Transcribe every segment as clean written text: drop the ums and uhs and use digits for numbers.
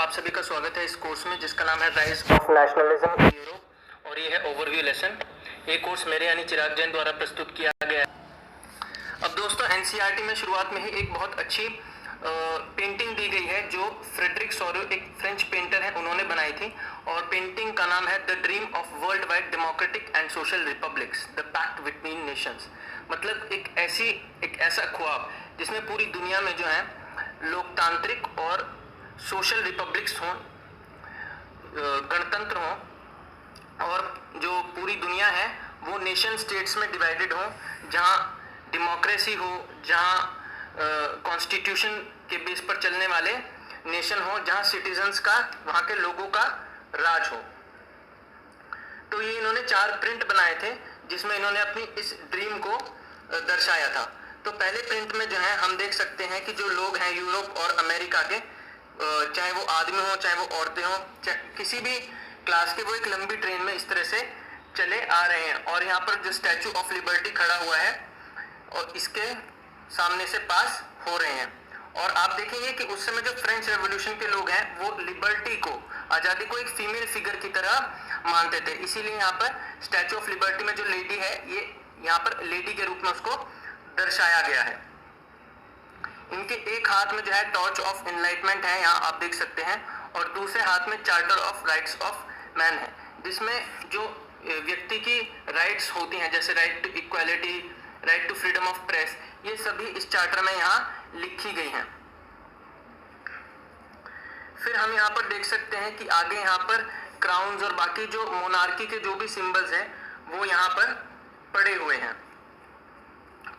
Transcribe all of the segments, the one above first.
आप सभी का स्वागत है इस कोर्स में जिसका नाम है rise of nationalism in Europe और ये है ओवरव्यू लेसन। ये कोर्स मेरे यानी चिराग जैन द्वारा प्रस्तुत किया गया है। अब दोस्तों एनसीईआरटी में शुरुआत में ही एक बहुत अच्छी पेंटिंग दी गई है जो फ्रेडरिक सोरियो एक फ्रेंच पेंटर है उन्होंने बनाई थी और पेंटिंग का नाम है the dream of worldwide democratic and social republics the pact between nations. मतलब एक ऐसा ख्वाब जिसमें पूरी दुनिया में जो है लोकतांत्रिक और सोशल रिपब्लिक्स हों, गणतंत्र हों और जो पूरी दुनिया है वो नेशन स्टेट्स में डिवाइडेड हो, जहाँ डेमोक्रेसी हो, जहाँ कॉन्स्टिट्यूशन के बेस पर चलने वाले नेशन हो, जहाँ सिटीजन्स का, वहाँ के लोगों का राज हो। तो ये इन्होंने 4 प्रिंट बनाए थे जिसमें इन्होंने अपनी इस ड्रीम को दर्शाया था। तो पहले प्रिंट में जो है हम देख सकते हैं कि जो लोग हैं यूरोप और अमेरिका के, चाहे वो आदमी हो चाहे वो औरतें हो, किसी भी क्लास के, वो एक लंबी ट्रेन में इस तरह से चले आ रहे हैं और यहाँ पर जो स्टैचू ऑफ लिबर्टी खड़ा हुआ है और इसके सामने से पास हो रहे हैं। और आप देखेंगे कि उस समय जो फ्रेंच रेवोल्यूशन के लोग हैं वो लिबर्टी को, आज़ादी को एक फीमेल फिगर की तरह मानते थे, इसीलिए यहाँ पर स्टैचू ऑफ लिबर्टी में जो लेडी है ये यहाँ पर लेडी के रूप में उसको दर्शाया गया है। इनके एक हाथ में जो है टॉर्च ऑफ एनलाइटमेंट है, यहाँ आप देख सकते हैं, और दूसरे हाथ में charter of rights of man है, जिसमें जो व्यक्ति की राइट्स होती हैं जैसे right to equality, right to freedom of press, ये सभी इस चार्टर में यहाँ लिखी गई हैं। फिर हम यहाँ पर देख सकते हैं कि आगे यहाँ पर क्राउन्स और बाकी जो मोनार्की के जो भी सिंबल्स हैं वो यहाँ पर पड़े हुए हैं।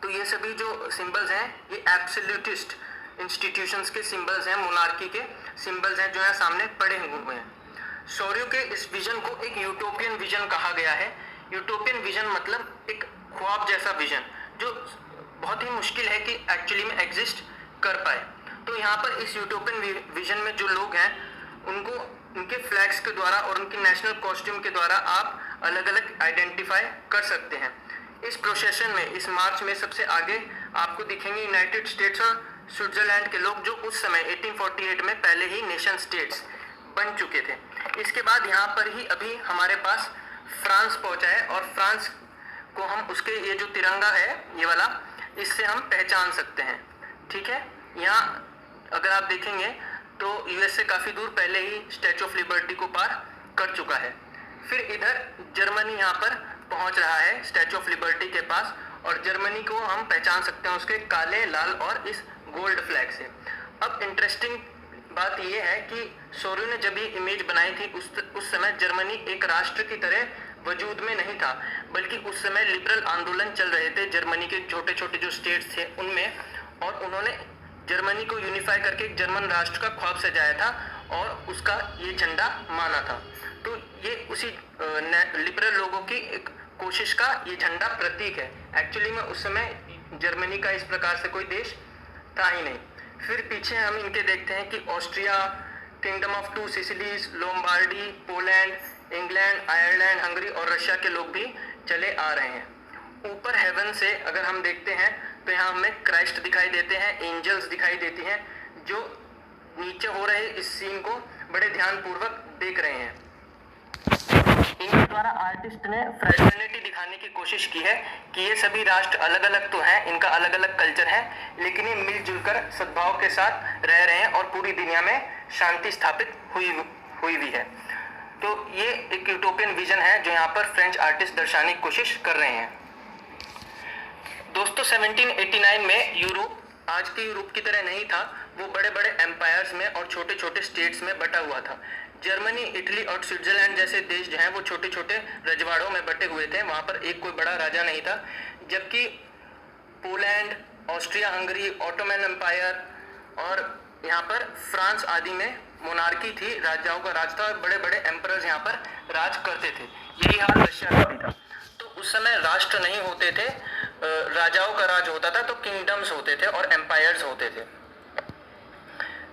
तो ये सभी जो सिंबल्स हैं ये एब्सोल्यूटिस्ट इंस्टीट्यूशंस के सिंबल्स हैं, मोनार्की के सिंबल्स हैं जो यहाँ सामने पड़े हुए हैं। सोरियो के इस विजन को एक यूटोपियन विजन कहा गया है। यूटोपियन विजन मतलब एक ख्वाब जैसा विजन जो बहुत ही मुश्किल है कि एक्चुअली में एग्जिस्ट कर पाए। तो यहाँ पर इस यूटोपियन विजन में जो लोग हैं उनको उनके फ्लैग्स के द्वारा और उनके नेशनल कॉस्ट्यूम के द्वारा आप अलग अलग आइडेंटिफाई कर सकते हैं। इस प्रोसेशन में, इस मार्च में सबसे आगे आपको दिखेंगे यूनाइटेड स्टेट्स और स्विट्जरलैंड के लोग जो उस समय 1848 में पहले ही नेशन स्टेट्स बन चुके थे। इसके बाद यहाँ पर ही अभी हमारे पास फ्रांस पहुँचा है और फ्रांस को हम उसके ये जो तिरंगा है ये वाला, इससे हम पहचान सकते हैं। ठीक है, यहाँ अगर आप देखेंगे तो यूएस से काफ़ी दूर पहले ही स्टैचू ऑफ लिबर्टी को पार कर चुका है। फिर इधर जर्मनी यहाँ पर पहुँच रहा है स्टैचू ऑफ लिबर्टी के पास, और जर्मनी को हम पहचान सकते हैं उसके काले, लाल और इस गोल्ड फ्लैग से। अब इंटरेस्टिंग बात यह है कि सोरियो ने जब ये इमेज बनाई थी उस समय जर्मनी एक राष्ट्र की तरह वजूद में नहीं था, बल्कि उस समय लिबरल आंदोलन चल रहे थे जर्मनी के छोटे छोटे जो स्टेट्स थे उनमें, और उन्होंने जर्मनी को यूनिफाई करके एक जर्मन राष्ट्र का ख्वाब सजाया था और उसका ये झंडा माना था। तो ये उसी लिबरल लोगों की एक कोशिश का ये झंडा प्रतीक है। एक्चुअली में उस समय जर्मनी का इस प्रकार से कोई देश था ही नहीं। फिर पीछे हम इनके देखते हैं कि Austria, kingdom of 2 Sicilies, Lombardy, Poland, England, Ireland, Hungary और रशिया के लोग भी चले आ रहे हैं। ऊपर हेवन से अगर हम देखते हैं तो यहाँ हमें क्राइस्ट दिखाई देते हैं, एंजल्स दिखाई देती हैं जो नीचे हो रहे इस सीन को बड़े ध्यानपूर्वक देख रहे हैं। इनके द्वारा आर्टिस्ट ने फ्रेटर्निटी दिखाने की कोशिश की है कि ये सभी राष्ट्र अलग अलग तो हैं, इनका अलग अलग कल्चर है, लेकिन ये मिलजुल कर सद्भाव के साथ रह रहे हैं और पूरी दुनिया में शांति स्थापित हुई भी है। तो ये एक यूटोपियन विजन है जो यहाँ पर फ्रेंच आर्टिस्ट दर्शाने की कोशिश कर रहे हैं। दोस्तों 1789 में यूरोप आज के यूरोप की तरह नहीं था, वो बड़े बड़े एम्पायर्स में और छोटे छोटे स्टेट्स में बटा हुआ था। जर्मनी, इटली और स्विट्जरलैंड जैसे देश जो हैं वो छोटे छोटे रजवाड़ों में बटे हुए थे, वहाँ पर एक कोई बड़ा राजा नहीं था। जबकि Poland, Austria Hungary, Ottoman Empire और यहाँ पर फ्रांस आदि में मोनार्की थी, राजाओं का राज था और बड़े बड़े एम्परर्स यहाँ पर राज करते थे। यही हाल रशिया का भी था। तो उस समय राष्ट्र नहीं होते थे, राजाओं का राज होता था, तो किंगडम्स होते थे और एम्पायर्स होते थे।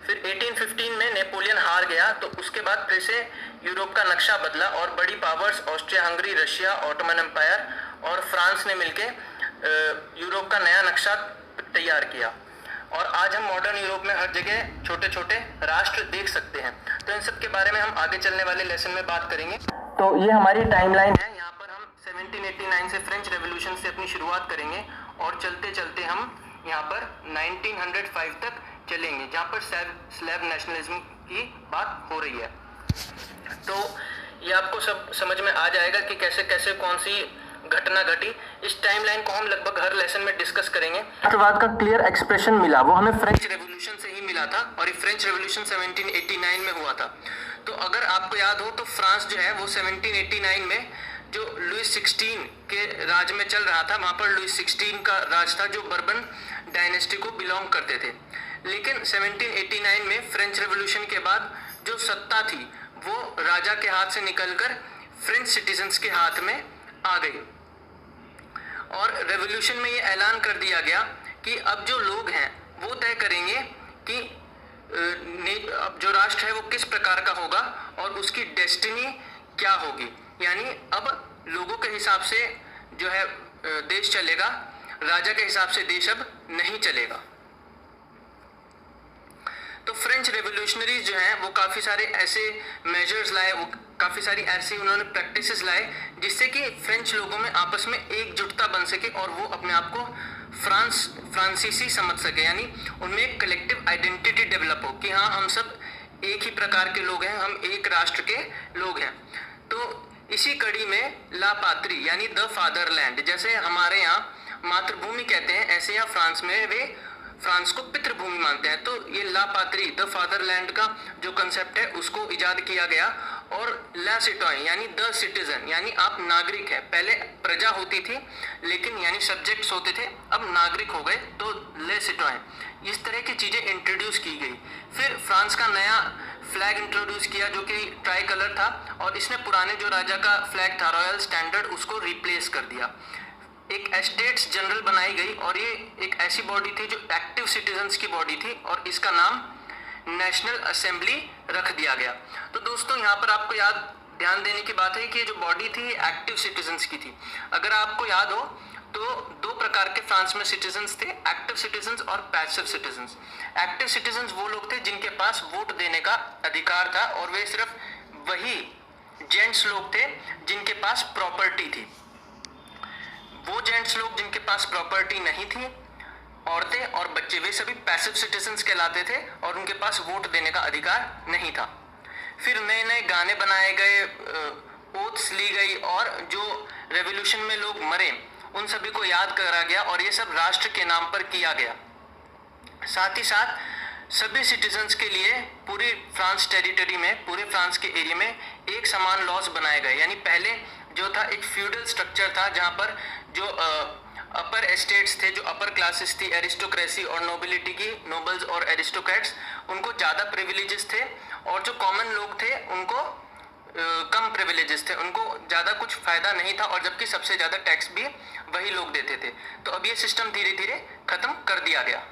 फिर 1815 में नेपोलियन हार गया, तो उसके बाद फिर से यूरोप का नक्शा बदला और बड़ी powers Austria Hungary, Russia, Ottoman Empire और फ्रांस ने मिलकर यूरोप का नया नक्शा तैयार किया। और आज हम मॉडर्न यूरोप में हर जगह छोटे छोटे राष्ट्र देख सकते हैं। तो इन सब के बारे में हम आगे चलने वाले लेसन में बात करेंगे। तो ये हमारी टाइमलाइन है। यहाँ पर हम 1789 से फ्रेंच रेवोल्यूशन से अपनी शुरुआत करेंगे और चलते चलते हम यहाँ पर 1905 तक चलेंगे, जहाँ पर स्लैव नेशनलिज्म की बात हो रही है। तो ये आपको सब समझ में आ जाएगा कि कैसे कैसे कौन सी घटना घटी। इस टाइमलाइन को हम लगभग हर लेसन में डिस्कस करेंगे। राष्ट्रवाद का क्लियर एक्सप्रेशन मिला वो हमें फ्रेंच रेवोल्यूशन से ही मिला था, और ये फ्रेंच रेवोल्यूशन 1789 में हुआ था। तो अगर आपको याद हो तो फ्रांस जो है वो 1789 में जो लुइस 16 के राज में चल रहा था, वहाँ पर लुइस 16 का राज था जो बर्बन डायनेस्टी को बिलोंग करते थे। लेकिन 1789 में फ्रेंच रेवोल्यूशन के बाद जो सत्ता थी वो राजा के हाथ से निकलकर फ्रेंच सिटीजन्स के हाथ में आ गई, और रेवोल्यूशन में ये ऐलान कर दिया गया कि अब जो लोग हैं वो तय करेंगे कि अब जो राष्ट्र है वो किस प्रकार का होगा और उसकी डेस्टिनी क्या होगी। यानी अब लोगों के हिसाब से जो है देश चलेगा, राजा के हिसाब से देश अब नहीं चलेगा। तो फ्रेंच रेवोल्यूशनरीज जो हैं वो काफ़ी सारे ऐसे मेजर्स लाए, वो काफ़ी सारी ऐसी उन्होंने प्रैक्टिसेस लाए जिससे कि फ्रेंच लोगों में आपस में एकजुटता बन सके और वो अपने आप को फ्रांसीसी समझ सके, यानी उनमें एक कलेक्टिव आइडेंटिटी डेवलप हो कि हाँ हम सब एक ही प्रकार के लोग हैं, हम एक राष्ट्र के लोग हैं। तो इसी कड़ी में ला पात्री यानी द फादरलैंड, जैसे हमारे यहाँ मातृभूमि कहते हैं, ऐसे यहाँ फ्रांस में वे फ्रांस को पितृभूमि मानते हैं। तो ये ला पात्री द फादरलैंड का जो कंसेप्ट है उसको इजाद किया गया, और ला सिटॉइन यानी द सिटीजन यानी आप नागरिक हैं। पहले प्रजा होती थी लेकिन यानी सब्जेक्ट्स होते थे, अब नागरिक हो गए तो ले सिटॉइन। इस तरह की चीज़ें इंट्रोड्यूस की गई। फिर फ्रांस का नया फ्लैग इंट्रोड्यूस किया जो कि ट्राई कलर था, और इसने पुराने जो राजा का फ्लैग था रॉयल स्टैंडर्ड उसको रिप्लेस कर दिया। एक एस्टेट्स जनरल बनाई गई, और ये एक ऐसी बॉडी थी जो एक्टिव सिटीजन्स की बॉडी थी, और इसका नाम नेशनल असेंबली रख दिया गया। तो दोस्तों यहाँ पर आपको ध्यान देने की बात है कि ये जो बॉडी थी एक्टिव सिटीजन्स की थी। अगर आपको याद हो तो दो प्रकार के फ्रांस में सिटीजन्स थे, एक्टिव सिटीजन्स और पैसिव सिटीजन्स। एक्टिव सिटीजन्स वो लोग थे जिनके पास वोट देने का अधिकार था, और वे सिर्फ वही जेंट्स लोग थे जिनके पास प्रॉपर्टी थी। वो जेंट्स लोग जिनके पास प्रॉपर्टी नहीं थी, औरतें और बच्चे, वे सभी पैसिव सिटीजन्स कहलाते थे और उनके पास वोट देने का अधिकार नहीं था। फिर नए नए गाने बनाए गए, ओथ्स ली गई, और जो रेवोल्यूशन में लोग मरे उन सभी को याद करा गया, और ये सब राष्ट्र के नाम पर किया गया। साथ ही साथ सभी सिटीजन्स के लिए पूरी फ्रांस टेरिटरी में, पूरे फ्रांस के एरिया में एक समान लॉज बनाए गए। यानी पहले जो था एक फ्यूडल स्ट्रक्चर था जहाँ पर जो अपर एस्टेट्स थे, जो अपर क्लासेस थी, एरिस्टोक्रेसी और नोबिलिटी की, नोबल्स और एरिस्टोक्रेट्स, उनको ज़्यादा प्रिविलेजेस थे, और जो कॉमन लोग थे उनको कम प्रिविलेजेस थे, उनको ज़्यादा कुछ फ़ायदा नहीं था, और जबकि सबसे ज़्यादा टैक्स भी वही लोग देते थे। तो अब ये सिस्टम धीरे धीरे ख़त्म कर दिया गया।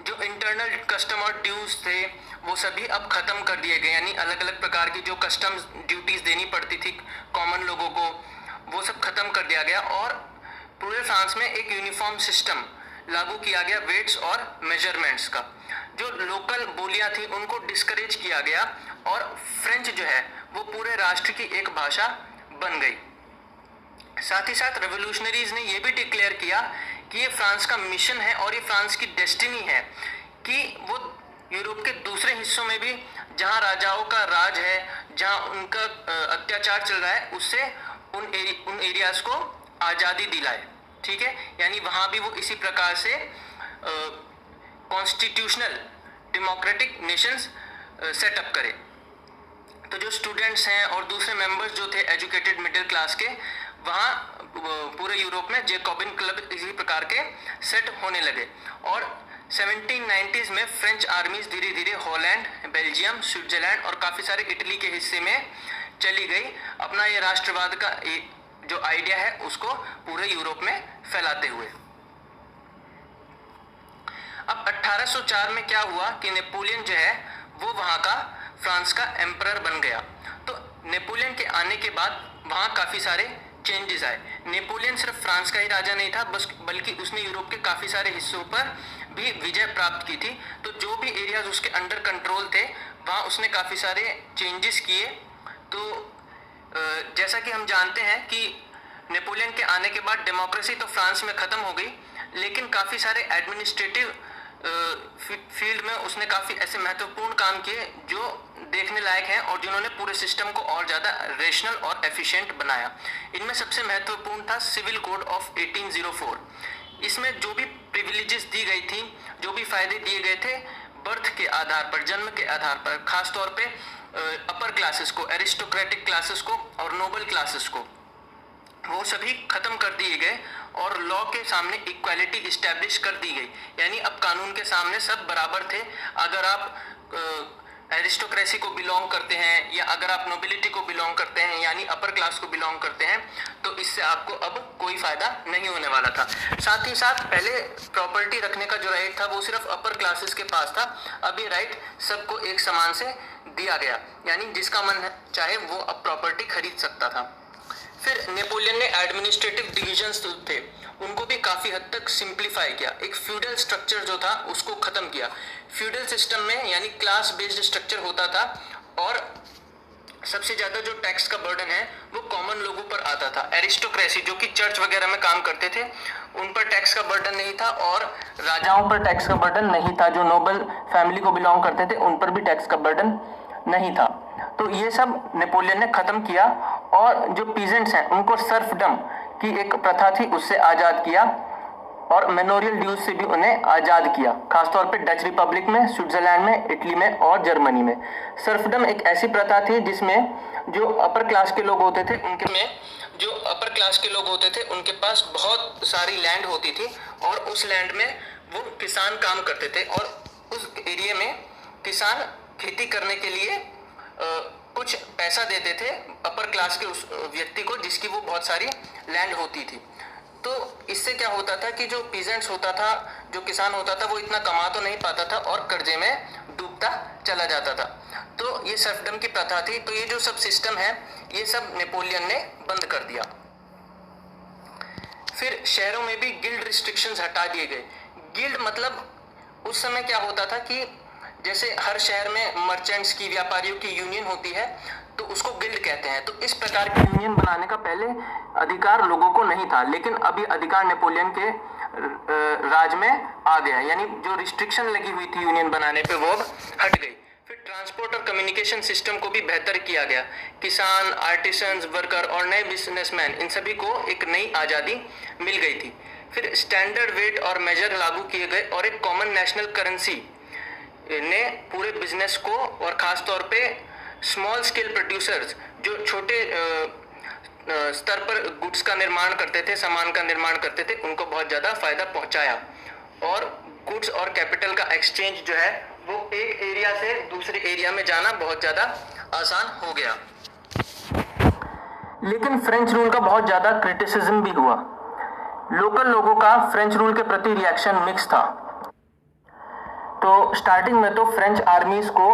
जो इंटरनल कस्टम और ड्यूज थे वो सभी अब ख़त्म कर दिए गए, यानी अलग अलग प्रकार की जो कस्टम्स ड्यूटीज़ देनी पड़ती थी कॉमन लोगों को, वो सब खत्म कर दिया गया, और पूरे फ्रांस में एक यूनिफॉर्म सिस्टम लागू किया गया वेट्स और मेजरमेंट्स का। जो लोकल बोलियां थी उनको डिस्करेज किया गया, और फ्रेंच जो है वो पूरे राष्ट्र की एक भाषा बन गई। साथ ही साथ रेवोल्यूशनरीज ने ये भी डिक्लेयर किया कि ये फ्रांस का मिशन है और ये फ्रांस की डेस्टिनी है कि वो यूरोप के दूसरे हिस्सों में भी जहाँ राजाओं का राज है, जहाँ उनका अत्याचार चल रहा है, उससे उन एरियाज को आज़ादी दिलाए। ठीक है, यानी वहाँ भी वो इसी प्रकार से कॉन्स्टिट्यूशनल डेमोक्रेटिक नेशंस सेटअप करे। तो जो स्टूडेंट्स हैं और दूसरे मेंबर्स जो थे एजुकेटेड मिडिल क्लास के, वहाँ पूरे यूरोप में जेकोबिन क्लब इसी प्रकार के सेट होने लगे। और 1790s में फ्रेंच आर्मीज धीरे धीरे हॉलैंड, बेल्जियम, स्विट्जरलैंड और काफ़ी सारे इटली के हिस्से में चली गई, अपना ये राष्ट्रवाद का जो आइडिया है उसको पूरे यूरोप में फैलाते हुए। अब 1804 में क्या हुआ कि नेपोलियन जो है वो वहाँ का फ्रांस का एम्परर बन गया। तो नेपोलियन के आने के बाद वहाँ काफ़ी सारे चेंजेस आए। नेपोलियन सिर्फ फ्रांस का ही राजा नहीं था, बस बल्कि उसने यूरोप के काफ़ी सारे हिस्सों पर भी विजय प्राप्त की थी। तो जो भी एरियाज उसके अंडर कंट्रोल थे वहाँ उसने काफ़ी सारे चेंजेस किए। तो जैसा कि हम जानते हैं कि नेपोलियन के आने के बाद डेमोक्रेसी तो फ्रांस में ख़त्म हो गई, लेकिन काफ़ी सारे एडमिनिस्ट्रेटिव फील्ड में उसने काफ़ी ऐसे महत्वपूर्ण काम किए जो देखने लायक हैं और जिन्होंने पूरे सिस्टम को और ज़्यादा रेशनल और एफिशिएंट बनाया। इनमें सबसे महत्वपूर्ण था सिविल कोड ऑफ 1804। इसमें जो भी प्रिविलेजेस दी गई थी, जो भी फायदे दिए गए थे बर्थ के आधार पर, जन्म के आधार पर, खासतौर पे अपर क्लासेस को, एरिस्टोक्रेटिक क्लासेस को और नोबल क्लासेस को, वो सभी खत्म कर दिए गए और लॉ के सामने इक्वालिटी इस्टेब्लिश कर दी गई। यानी अब कानून के सामने सब बराबर थे। अगर आप एरिस्टोक्रेसी को बिलोंग करते हैं या अगर आप नोबिलिटी को बिलोंग करते हैं यानी अपर क्लास को बिलोंग करते हैं, तो इससे आपको अब कोई फायदा नहीं होने वाला था। साथ ही साथ पहले प्रॉपर्टी रखने का जो राइट था वो सिर्फ अपर क्लासेस के पास था, अब ये राइट सबको एक समान से दिया गया, यानी जिसका मन चाहे वो अब प्रॉपर्टी खरीद सकता था। फिर नेपोलियन ने एडमिनिस्ट्रेटिव डिविजन्स थे उनको भी काफ़ी हद तक सिंप्लीफाई किया। एक फ्यूडल स्ट्रक्चर जो था उसको ख़त्म किया। फ्यूडल सिस्टम में यानी क्लास बेस्ड स्ट्रक्चर होता था और सबसे ज़्यादा जो टैक्स का बर्डन है वो कॉमन लोगों पर आता था। एरिस्टोक्रेसी जो कि चर्च वगैरह में काम करते थे उन पर टैक्स का बर्डन नहीं था और राजाओं पर टैक्स का बर्डन नहीं था। जो नोबल फैमिली को बिलोंग करते थे उन पर भी टैक्स का बर्डन नहीं था। तो ये सब नेपोलियन ने ख़त्म किया और जो पीजेंट्स हैं उनको सर्फडम की एक प्रथा थी उससे आज़ाद किया और मेमोरियल ड्यूज से भी उन्हें आज़ाद किया, खासतौर पे डच रिपब्लिक में, स्विट्जरलैंड में, इटली में और जर्मनी में। सर्फडम एक ऐसी प्रथा थी जिसमें जो अपर क्लास के लोग होते थे उनके पास बहुत सारी लैंड होती थी और उस लैंड में वो किसान काम करते थे और उस एरिया में किसान खेती करने के लिए कुछ पैसा देते थे अपर क्लास के उस व्यक्ति को जिसकी वो बहुत सारी लैंड होती थी। तो इससे क्या होता था कि जो पीजेंट्स होता था, जो किसान होता था, वो इतना कमा तो नहीं पाता था और कर्जे में डूबता चला जाता था। तो ये सर्फडम की प्रथा थी। तो ये जो सब सिस्टम है ये सब नेपोलियन ने बंद कर दिया। फिर शहरों में भी गिल्ड रिस्ट्रिक्शंस हटा दिए गए। गिल्ड मतलब उस समय क्या होता था कि जैसे हर शहर में मर्चेंट्स की, व्यापारियों की यूनियन होती है तो उसको गिल्ड कहते हैं। तो इस प्रकार की यूनियन बनाने का पहले अधिकार लोगों को नहीं था, लेकिन अभी अधिकार नेपोलियन के राज में आ गया, यानी जो रिस्ट्रिक्शन लगी हुई थी यूनियन बनाने पे वो अब हट गई। फिर ट्रांसपोर्ट और कम्युनिकेशन सिस्टम को भी बेहतर किया गया। किसान, आर्टिसंस, वर्कर और नए बिजनेसमैन, इन सभी को एक नई आज़ादी मिल गई थी। फिर स्टैंडर्ड वेट और मेजर लागू किए गए और एक कॉमन नेशनल करेंसी ने पूरे बिजनेस को और ख़ास तौर पे स्मॉल स्केल प्रोड्यूसर्स जो छोटे स्तर पर गुड्स का निर्माण करते थे, सामान का निर्माण करते थे, उनको बहुत ज़्यादा फ़ायदा पहुंचाया और गुड्स और कैपिटल का एक्सचेंज जो है वो एक एरिया से दूसरे एरिया में जाना बहुत ज़्यादा आसान हो गया। लेकिन फ्रेंच रूल का बहुत ज़्यादा क्रिटिसिज्म भी हुआ। लोकल लोगों का फ्रेंच रूल के प्रति रिएक्शन मिक्स था। तो स्टार्टिंग में तो फ्रेंच आर्मीज को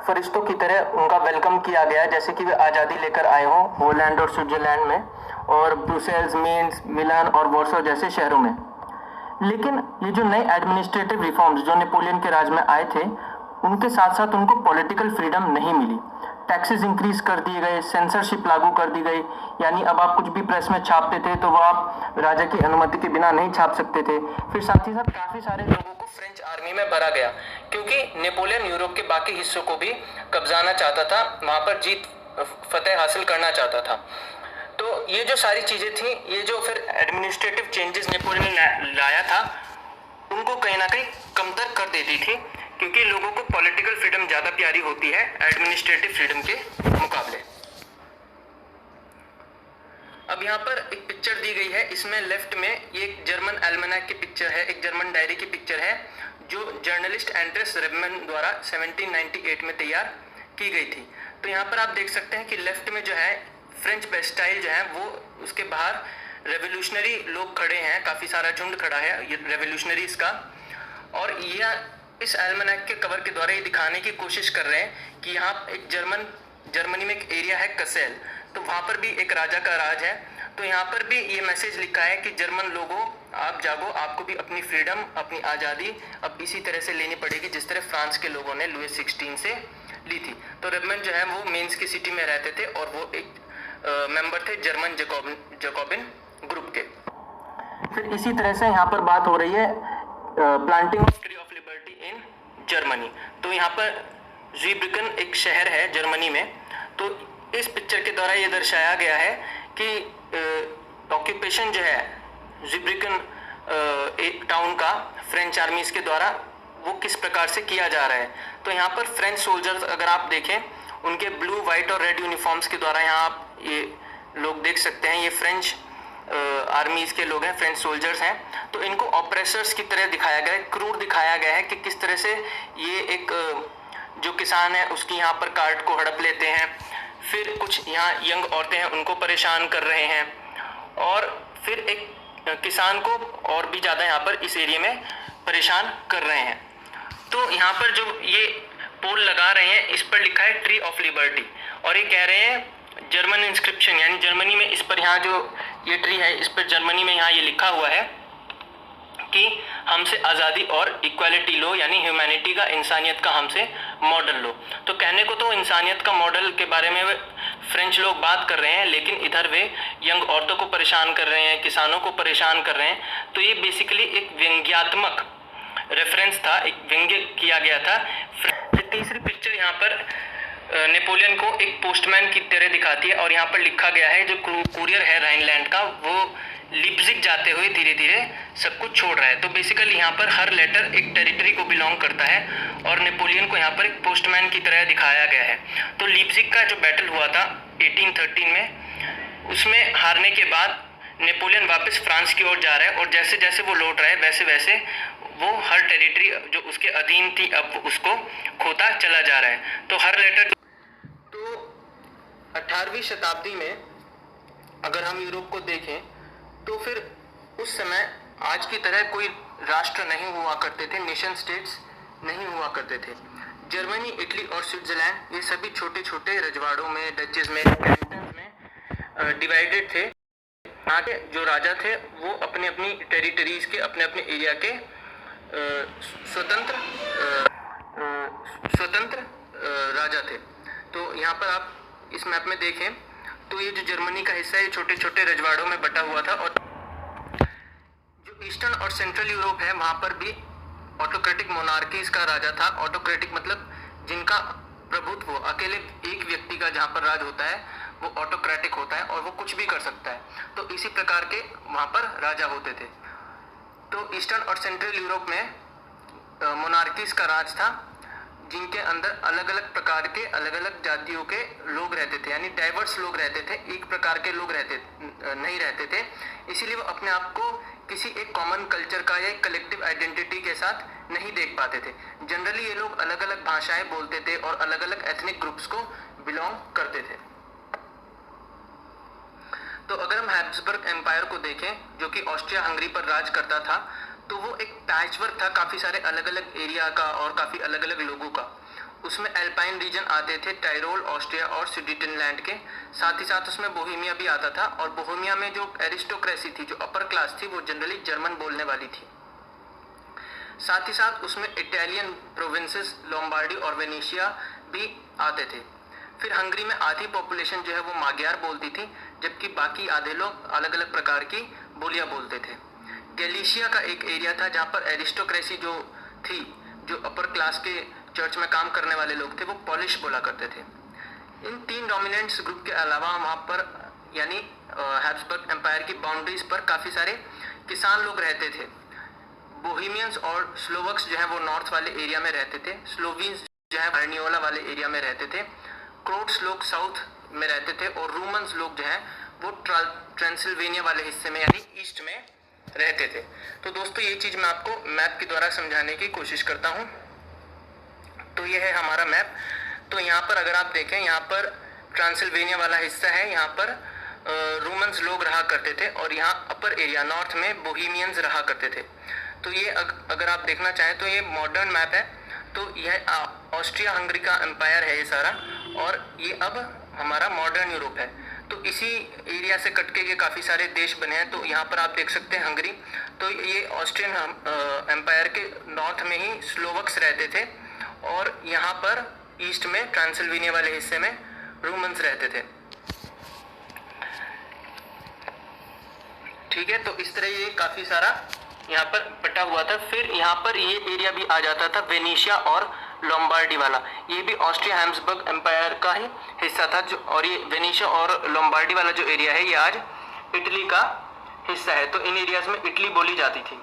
फरिश्तों की तरह उनका वेलकम किया गया, जैसे कि वे आज़ादी लेकर आए हों होलैंड और स्विट्जरलैंड में और ब्रुसेल्स, मेन्स, मिलान और वॉर्सो जैसे शहरों में। लेकिन ये जो नए एडमिनिस्ट्रेटिव रिफॉर्म्स जो नेपोलियन के राज में आए थे उनके साथ साथ उनको पॉलिटिकल फ्रीडम नहीं मिली। टैक्सेस इंक्रीज कर दिए गए, सेंसरशिप लागू कर दी गई, यानी अब आप कुछ भी प्रेस में छापते थे तो वो आप राजा की अनुमति के बिना नहीं छाप सकते थे। फिर साथ ही साथ काफ़ी सारे लोगों को फ्रेंच आर्मी में भरा गया क्योंकि नेपोलियन यूरोप के बाकी हिस्सों को भी कब्जाना चाहता था, वहाँ पर जीत फतेह हासिल करना चाहता था। तो ये जो सारी चीज़ें थी, ये जो फिर एडमिनिस्ट्रेटिव चेंजेस नेपोलियन ने लाया था उनको कहीं ना कहीं कमतर कर देती थी क्योंकि लोगों को पॉलिटिकल फ्रीडम ज़्यादा प्यारी होती है एडमिनिस्ट्रेटिव फ्रीडम के मुकाबले। अब यहाँ पर एक पिक्चर दी गई है, इसमें लेफ्ट में ये एक जर्मन एल्मेनाक की पिक्चर है, एक जर्मन डायरी की पिक्चर है जो जर्नलिस्ट एंड्रेस रेबमन द्वारा 1798 में तैयार की गई थी। तो यहाँ पर आप देख सकते हैं कि लेफ्ट में जो है फ्रेंच बेस्टाइल जो है वो उसके बाहर रेवोल्यूशनरी लोग खड़े हैं, काफ़ी सारा झुंड खड़ा है रेवोल्यूशनरीज का, और यह इस एल्मेनाक के कवर के द्वारा ये दिखाने की कोशिश कर रहे हैं कि यहाँ एक जर्मनी में एक एरिया है कसेल, तो वहाँ पर भी एक राजा का राज है। तो यहाँ पर भी ये मैसेज लिखा है कि जर्मन लोगों, आप जागो, आपको भी अपनी फ्रीडम, अपनी आज़ादी अब इसी तरह से लेनी पड़ेगी जिस तरह फ्रांस के लोगों ने लुई 16 से ली थी। तो रेबमंड जो है वो मेंस की सिटी में रहते थे और वो एक मेंबर थे जर्मन जैकोबिन ग्रुप के। फिर इसी तरह से यहाँ पर बात हो रही है planting of tree of liberty in Germany. तो यहाँ पर ज़ीब्रिकन एक शहर है जर्मनी में। तो इस पिक्चर के द्वारा ये दर्शाया गया है कि ऑक्यूपेशन जो है ज़ीब्रिकन एक टाउन का फ्रेंच आर्मीज के द्वारा वो किस प्रकार से किया जा रहा है। तो यहाँ पर फ्रेंच सोल्जर्स अगर आप देखें, उनके ब्लू, वाइट और रेड यूनिफॉर्म्स के द्वारा यहाँ आप ये लोग देख सकते हैं, ये फ्रेंच आर्मीज के लोग हैं, फ्रेंच सोल्जर्स हैं। तो इनको ऑपरेसर्स की तरह दिखाया गया है, क्रूर दिखाया गया है कि किस तरह से ये एक जो किसान है उसकी यहाँ पर कार्ड को हड़प लेते हैं। फिर कुछ यहाँ यंग औरतें हैं उनको परेशान कर रहे हैं, और फिर एक किसान को और भी ज़्यादा यहाँ पर इस एरिया में परेशान कर रहे हैं। तो यहाँ पर जो ये पोल लगा रहे हैं इस पर लिखा है ट्री ऑफ लिबर्टी, और ये कह रहे हैं जर्मन इंस्क्रिप्शन, यानी जर्मनी में इस पर यहाँ जो ये ट्री है इस पर जर्मनी में यहाँ ये लिखा हुआ है कि हमसे आज़ादी और इक्वालिटी लो, यानी ह्यूमैनिटी का, इंसानियत का हमसे मॉडल लो। तो कहने को तो इंसानियत का मॉडल के बारे में फ्रेंच लोग बात कर रहे हैं, लेकिन इधर वे यंग औरतों को परेशान कर रहे हैं, किसानों को परेशान कर रहे हैं। तो ये बेसिकली एक व्यंग्यात्मक रेफरेंस था, एक व्यंग्य किया गया था। तीसरी पिक्चर यहाँ पर नेपोलियन को एक पोस्टमैन की तरह दिखाती है, और यहाँ पर लिखा गया है जो कुरियर है राइनलैंड का वो लिप्जिग जाते हुए धीरे धीरे सब कुछ छोड़ रहा है। तो बेसिकली यहाँ पर हर लेटर एक टेरिटरी को बिलोंग करता है, और नेपोलियन को यहाँ पर एक पोस्टमैन की तरह दिखाया गया है। तो लिप्जिग का जो बैटल हुआ था 1813 में, उसमें हारने के बाद नेपोलियन वापस फ्रांस की ओर जा रहा है, और जैसे जैसे वो लौट रहा है वैसे वैसे वो हर टेरिटरी जो उसके अधीन थी अब उसको खोता चला जा रहा है। तो हर लेटर, तो 18वीं शताब्दी में अगर हम यूरोप को देखें तो फिर उस समय आज की तरह कोई राष्ट्र नहीं हुआ करते थे, नेशन स्टेट्स नहीं हुआ करते थे। जर्मनी, इटली और स्विट्जरलैंड ये सभी छोटे छोटे रजवाड़ों में, डचेस में, कैंटन्स में डिवाइडेड थे। यहाँ के जो राजा थे वो अपने अपनी टेरिटरीज के, अपने अपने एरिया के स्वतंत्र राजा थे। तो यहाँ पर आप इस मैप में देखें तो ये जो जर्मनी का हिस्सा है ये छोटे छोटे रजवाड़ों में बटा हुआ था, और जो ईस्टर्न और सेंट्रल यूरोप है वहाँ पर भी ऑटोक्रेटिक मोनार्कीज का राजा था। ऑटोक्रेटिक मतलब जिनका प्रभुत्व अकेले एक व्यक्ति का जहाँ पर राज होता है वो ऑटोक्रेटिक होता है, और वो कुछ भी कर सकता है। तो इसी प्रकार के वहाँ पर राजा होते थे। तो ईस्टर्न और सेंट्रल यूरोप में मोनार्कीज का राज था, जिनके अंदर अलग अलग प्रकार के, अलग अलग जातियों के लोग रहते थे, यानी डाइवर्स लोग रहते थे, एक प्रकार के लोग नहीं रहते थे। इसीलिए वो अपने आप को किसी एक कॉमन कल्चर का या कलेक्टिव आइडेंटिटी के साथ नहीं देख पाते थे। जनरली ये लोग अलग अलग भाषाएं बोलते थे और अलग अलग एथनिक ग्रुप्स को बिलोंग करते थे। तो अगर हम हैब्सबर्ग एम्पायर को देखें जो कि ऑस्ट्रिया हंगरी पर राज करता था, तो वो एक पैचवर्क था काफ़ी सारे अलग अलग एरिया का और काफ़ी अलग अलग लोगों का। उसमें एल्पाइन रीजन आते थे, टायरोल, ऑस्ट्रिया और सुडेटनलैंड के, साथ ही साथ उसमें बोहेमिया भी आता था। और बोहेमिया में जो एरिस्टोक्रेसी थी, जो अपर क्लास थी, वो जनरली जर्मन बोलने वाली थी। साथ ही साथ उसमें इटालियन प्रोविंसेस, लोम्बार्डी और वेनेशिया भी आते थे। फिर हंगरी में आधी पॉपुलेशन जो है वो magyarबोलती थी, जबकि बाकी आधे लोग अलग अलग प्रकार की बोलियां बोलते थे। गैलिशिया का एक एरिया था जहाँ पर एरिस्टोक्रेसी जो थी, जो अपर क्लास के चर्च में काम करने वाले लोग थे, वो पॉलिश बोला करते थे। इन तीन डोमिनेंट्स ग्रुप के अलावा वहाँ पर यानी हैब्सबर्ग एम्पायर की बाउंड्रीज पर काफ़ी सारे किसान लोग रहते थे। बोहेमियंस और स्लोवक्स जो है वो नॉर्थ वाले एरिया में रहते थे। स्लोवीन्स जो है वर्नियोला वाले एरिया में रहते थे। क्रोट्स लोग साउथ में रहते थे, और रूमन्स लोग जो हैं वो ट्रांसिल्वेनिया वाले हिस्से में यानी ईस्ट में रहते थे। तो दोस्तों ये चीज़ मैं आपको मैप के द्वारा समझाने की कोशिश करता हूँ। तो ये है हमारा मैप। तो यहाँ पर अगर आप देखें, यहाँ पर ट्रांसिल्वेनिया वाला हिस्सा है, यहाँ पर रूमन्स लोग रहा करते थे, और यहाँ अपर एरिया नॉर्थ में बोहेमियंस रहा करते थे। तो ये अगर आप देखना चाहें तो ये मॉडर्न मैप है। तो यह ऑस्ट्रिया हंगरी का एम्पायर है ये सारा, और ये अब हमारा मॉडर्न यूरोप है। तो इसी एरिया से कटके ये काफ़ी सारे देश बने हैं। तो यहाँ पर आप देख सकते हैं हंगरी, तो ये ऑस्ट्रियन एम्पायर के नॉर्थ में ही स्लोवक्स रहते थे और यहाँ पर ईस्ट में ट्रांसिल्वेनिया वाले हिस्से में रूमन्स रहते थे। ठीक है, तो इस तरह ये काफ़ी सारा यहाँ पर बटा हुआ था। फिर यहाँ पर ये एरिया भी आ जाता था वेनेशिया और लोम्बार्डी वाला, ये भी ऑस्ट्रिया हैब्सबर्ग एम्पायर का ही हिस्सा था जो, और ये वेनेशिया और लोम्बार्डी वाला जो एरिया है ये आज इटली का हिस्सा है। तो इन एरियाज में इटली बोली जाती थी।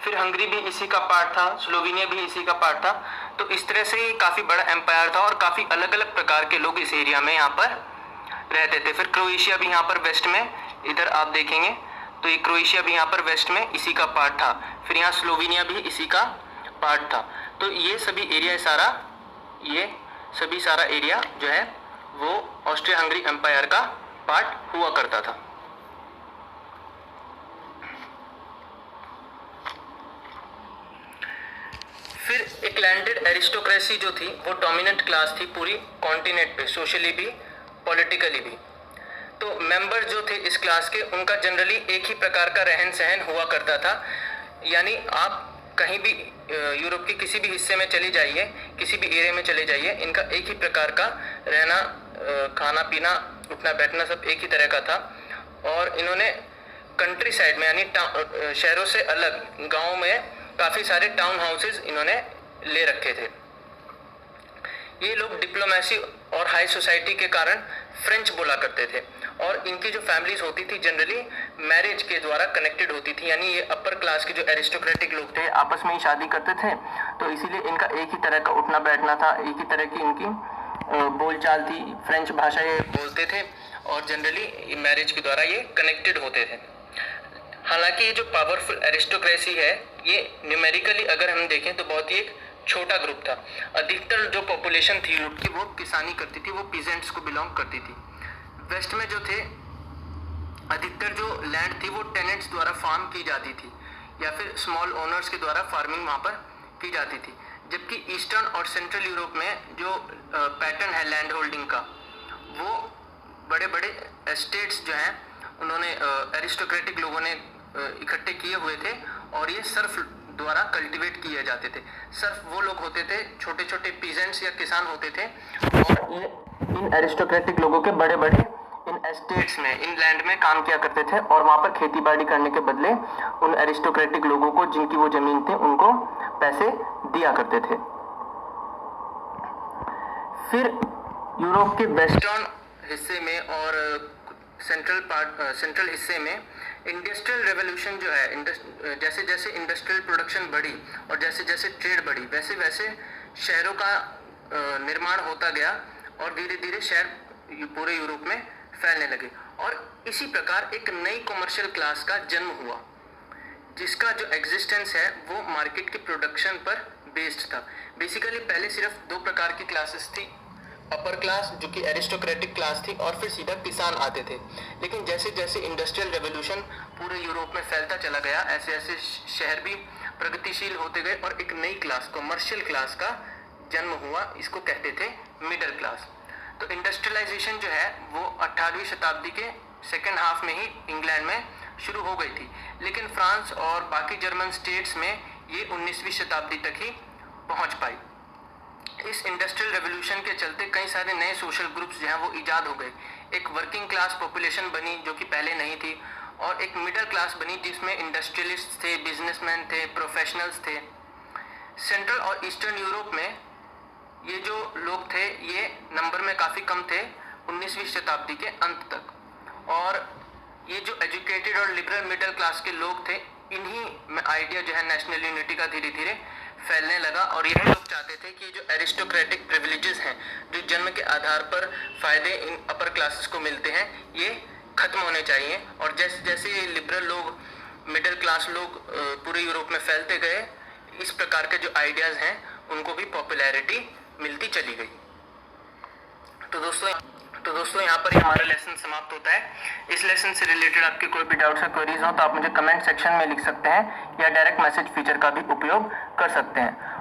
फिर हंगरी भी इसी का पार्ट था, स्लोवेनिया भी इसी का पार्ट था। तो इस तरह से ये काफ़ी बड़ा एम्पायर था और काफ़ी अलग अलग प्रकार के लोग इस एरिया में यहाँ पर रहते थे। फिर क्रोएशिया भी यहाँ पर वेस्ट में, इधर आप देखेंगे तो ये क्रोएशिया भी यहाँ पर वेस्ट में इसी का पार्ट था। फिर यहाँ स्लोवेनिया भी इसी का पार्ट था। तो ये सभी एरिया सारा एरिया जो है वो ऑस्ट्रिया हंगरी एम्पायर का पार्ट हुआ करता था। फिर एक लैंडेड एरिस्टोक्रेसी जो थी वो डोमिनेंट क्लास थी पूरी कॉन्टिनेंट पे, सोशली भी पॉलिटिकली भी। तो मेंबर जो थे इस क्लास के, उनका जनरली एक ही प्रकार का रहन सहन हुआ करता था। यानी आप कहीं भी यूरोप के किसी भी हिस्से में चली जाइए, किसी भी एरिया में चले जाइए, इनका एक ही प्रकार का रहना, खाना पीना, उठना बैठना सब एक ही तरह का था। और इन्होंने कंट्री साइड में यानी शहरों से अलग गाँव में काफ़ी सारे टाउन हाउसेज इन्होंने ले रखे थे। ये लोग डिप्लोमेसी और हाई सोसाइटी के कारण फ्रेंच बोला करते थे और इनकी जो फैमिलीज होती थी जनरली मैरिज के द्वारा कनेक्टेड होती थी। यानी ये अपर क्लास के जो एरिस्टोक्रेटिक लोग थे आपस में ही शादी करते थे, तो इसीलिए इनका एक ही तरह का उठना बैठना था, एक ही तरह की इनकी बोलचाल थी, फ्रेंच भाषा ये बोलते थे और जनरली मैरिज के द्वारा ये कनेक्टेड होते थे। हालांकि ये जो पावरफुल एरिस्टोक्रेसी है ये न्यूमेरिकली अगर हम देखें तो बहुत ही एक छोटा ग्रुप था। अधिकतर जो पॉपुलेशन थी यूरोप की वो किसानी करती थी, वो पीजेंट्स को बिलोंग करती थी। वेस्ट में जो थे अधिकतर जो लैंड थी वो टेनेंट्स द्वारा फार्म की जाती थी या फिर स्मॉल ओनर्स के द्वारा फार्मिंग वहाँ पर की जाती थी। जबकि ईस्टर्न और सेंट्रल यूरोप में जो पैटर्न है लैंड होल्डिंग का, वो बड़े बड़े एस्टेट्स जो हैं उन्होंने एरिस्टोक्रेटिक लोगों ने इकट्ठे किए हुए थे और ये सर्फ द्वारा कल्टीवेट किए जाते थे। सर्फ वो लोग होते थे, छोटे छोटे पीजेंट्स या किसान होते थे और ये इन एरिस्टोक्रेटिक लोगों के बड़े बड़े इन एस्टेट्स में, इन लैंड में काम किया करते थे और वहाँ पर खेती बाड़ी करने के बदले उन एरिस्टोक्रेटिक लोगों को जिनकी वो जमीन थी उनको पैसे दिया करते थे। फिर यूरोप के वेस्टर्न हिस्से में और सेंट्रल हिस्से में इंडस्ट्रियल रेवोल्यूशन जो है, जैसे जैसे इंडस्ट्रियल प्रोडक्शन बढ़ी और जैसे जैसे ट्रेड बढ़ी वैसे वैसे शहरों का निर्माण होता गया और धीरे धीरे शहर पूरे यूरोप में फैलने लगे। और इसी प्रकार एक नई कॉमर्शियल क्लास का जन्म हुआ जिसका जो एग्जिस्टेंस है वो मार्केट की प्रोडक्शन पर बेस्ड था। बेसिकली पहले सिर्फ दो प्रकार की क्लासेस थी, अपर क्लास जो कि एरिस्टोक्रेटिक क्लास थी और फिर सीधा किसान आते थे। लेकिन जैसे जैसे इंडस्ट्रियल रेवोल्यूशन पूरे यूरोप में फैलता चला गया ऐसे ऐसे शहर भी प्रगतिशील होते गए और एक नई क्लास, कमर्शियल क्लास का जन्म हुआ। इसको कहते थे मिडिल क्लास। तो इंडस्ट्रियलाइजेशन जो है वो 18वीं शताब्दी के सेकेंड हाफ में ही इंग्लैंड में शुरू हो गई थी, लेकिन फ्रांस और बाकी जर्मन स्टेट्स में ये 19वीं शताब्दी तक ही पहुंच पाई। इस इंडस्ट्रियल रेवोल्यूशन के चलते कई सारे नए सोशल ग्रुप्स जो हैं वो इजाद हो गए। एक वर्किंग क्लास पॉपुलेशन बनी जो कि पहले नहीं थी और एक मिडिल क्लास बनी जिसमें इंडस्ट्रियलिस्ट थे, बिजनेसमैन थे, प्रोफेशनल्स थे। सेंट्रल और ईस्टर्न यूरोप में ये जो लोग थे ये नंबर में काफ़ी कम थे 19वीं शताब्दी के अंत तक। और ये जो एजुकेटेड और लिबरल मिडिल क्लास के लोग थे इन्हीं में आइडिया जो है नेशनल यूनिटी का धीरे धीरे फैलने लगा और यही लोग चाहते थे कि जो एरिस्टोक्रेटिक प्रिविलेजेस हैं, जो जन्म के आधार पर फ़ायदे इन अपर क्लासेस को मिलते हैं, ये ख़त्म होने चाहिए। और जैसे जैसे ये लिबरल लोग, मिडिल क्लास लोग पूरे यूरोप में फैलते गए, इस प्रकार के जो आइडियाज़ हैं उनको भी पॉपुलैरिटी मिलती चली गई। तो दोस्तों यहाँ पर ही हमारा लेसन समाप्त होता है। इस लेसन से रिलेटेड आपके कोई भी डाउट्स या क्वेरीज हो तो आप मुझे कमेंट सेक्शन में लिख सकते हैं या डायरेक्ट मैसेज फीचर का भी उपयोग कर सकते हैं।